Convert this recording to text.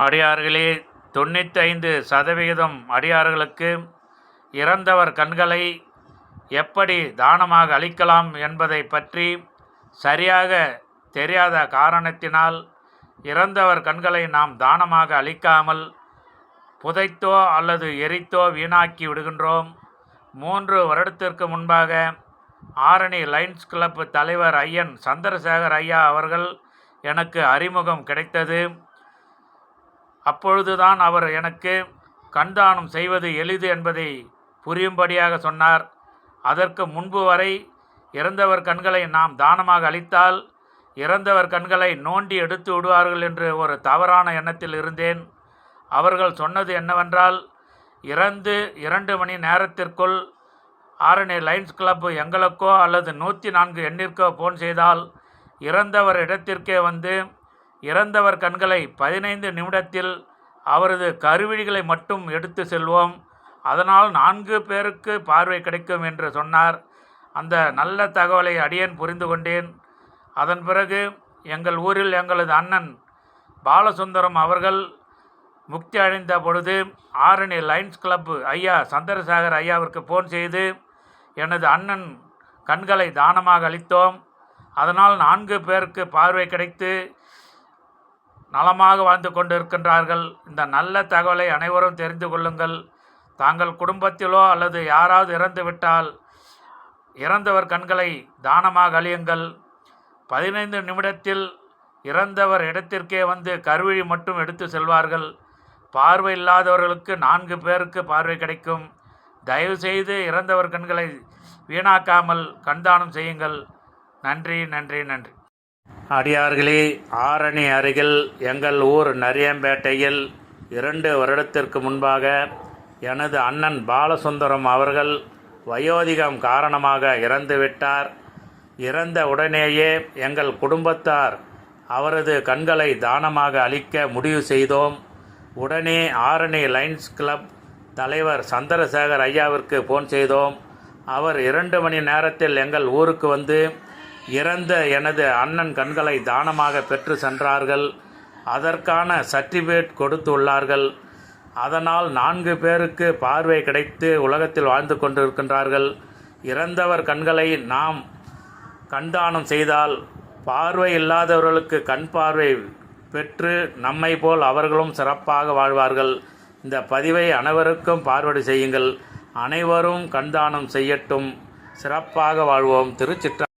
அடியார்களே, 95% அடியார்களுக்கு இறந்தவர் கண்களை எப்படி தானமாக அளிக்கலாம் என்பதை பற்றி சரியாக தெரியாத காரணத்தினால் இறந்தவர் கண்களை நாம் தானமாக அளிக்காமல் புதைத்தோ அல்லது எரித்தோ வீணாக்கி விடுகின்றோம். 3 வருடத்திற்கு முன்பாக ஆரணி லயன்ஸ் கிளப் தலைவர் ஐயன் சந்திரசேகர் ஐயா அவர்கள் எனக்கு அறிமுகம் கிடைத்தது. அப்பொழுதுதான் அவர் எனக்கு கண்தானம் செய்வது எளிது என்பதை புரியும்படியாக சொன்னார். அதற்கு முன்பு வரை இறந்தவர் கண்களை நாம் தானமாக அளித்தால் இறந்தவர் கண்களை நோண்டி எடுத்து விடுவார்கள் என்று ஒரு தவறான எண்ணத்தில் இருந்தேன். அவர்கள் சொன்னது என்னவென்றால், இறந்து 2 மணி நேரத்திற்குள் ஆரணி லயன்ஸ் கிளப் எங்களுக்கோ அல்லது 104 எண்ணிற்கோ போன் செய்தால் இறந்தவர் இடத்திற்கே வந்து இறந்தவர் கண்களை 15 நிமிடத்தில் அவரது கருவிழிகளை மட்டும் எடுத்து செல்வோம். அதனால் 4 பேருக்கு பார்வை கிடைக்கும் என்று சொன்னார். அந்த நல்ல தகவலை அடியேன் புரிந்து கொண்டேன். அதன் பிறகு எங்கள் ஊரில் எங்களது அண்ணன் பாலசுந்தரம் அவர்கள் முக்தி அடைந்த பொழுது ஆரணி லயன்ஸ் கிளப் ஐயா சந்திரசேகர் ஐயாவிற்கு போன் செய்து எனது அண்ணன் கண்களை தானமாக அளித்தோம். அதனால் 4 பேருக்கு பார்வை கிடைத்து நலமாக வாழ்ந்து கொண்டிருக்கின்றார்கள். இந்த நல்ல தகவலை அனைவரும் தெரிந்து கொள்ளுங்கள். தாங்கள் குடும்பத்திலோ அல்லது யாராவது இறந்துவிட்டால் இறந்தவர் கண்களை தானமாக அளியுங்கள். 15 நிமிடத்தில் இறந்தவர் இடத்திற்கே வந்து கருவிழி மட்டும் எடுத்து செல்வார்கள். பார்வை இல்லாதவர்களுக்கு 4 பேருக்கு பார்வை கிடைக்கும். தயவுசெய்து இறந்தவர் கண்களை வீணாக்காமல் கண்தானம் செய்யுங்கள். நன்றி நன்றி நன்றி. அடியார்களே, ஆரணி அருகில் எங்கள் ஊர் நரியம்பேட்டையில் 2 வருடத்திற்கு முன்பாக எனது அண்ணன் பாலசுந்தரம் அவர்கள் வயோதிகம் காரணமாக இறந்துவிட்டார். இறந்த உடனேயே எங்கள் குடும்பத்தார் அவரது கண்களை தானமாக அளிக்க முடிவு செய்தோம். உடனே ஆரணி லயன்ஸ் கிளப் தலைவர் சந்திரசேகர் ஐயாவிற்கு போன் செய்தோம். அவர் 2 மணி நேரத்தில் எங்கள் ஊருக்கு வந்து இறந்த எனது அண்ணன் கண்களை தானமாக பெற்று சென்றார்கள். அதற்கான சர்டிஃபிகேட் கொடுத்துள்ளார்கள். அதனால் 4 பேருக்கு பார்வை கிடைத்து உலகத்தில் வாழ்ந்து கொண்டிருக்கின்றார்கள். இறந்தவர் கண்களை நாம் கண்தானம் செய்தால் பார்வை இல்லாதவர்களுக்கு கண் பார்வை பெற்று நம்மை போல் அவர்களும் சிறப்பாக வாழ்வார்கள். இந்த பதிவை அனைவருக்கும் பார்வடி செய்யுங்கள். அனைவரும் கண்தானம் செய்யட்டும். சிறப்பாக வாழ்வோம். திருச்சிற்றம்பலம்.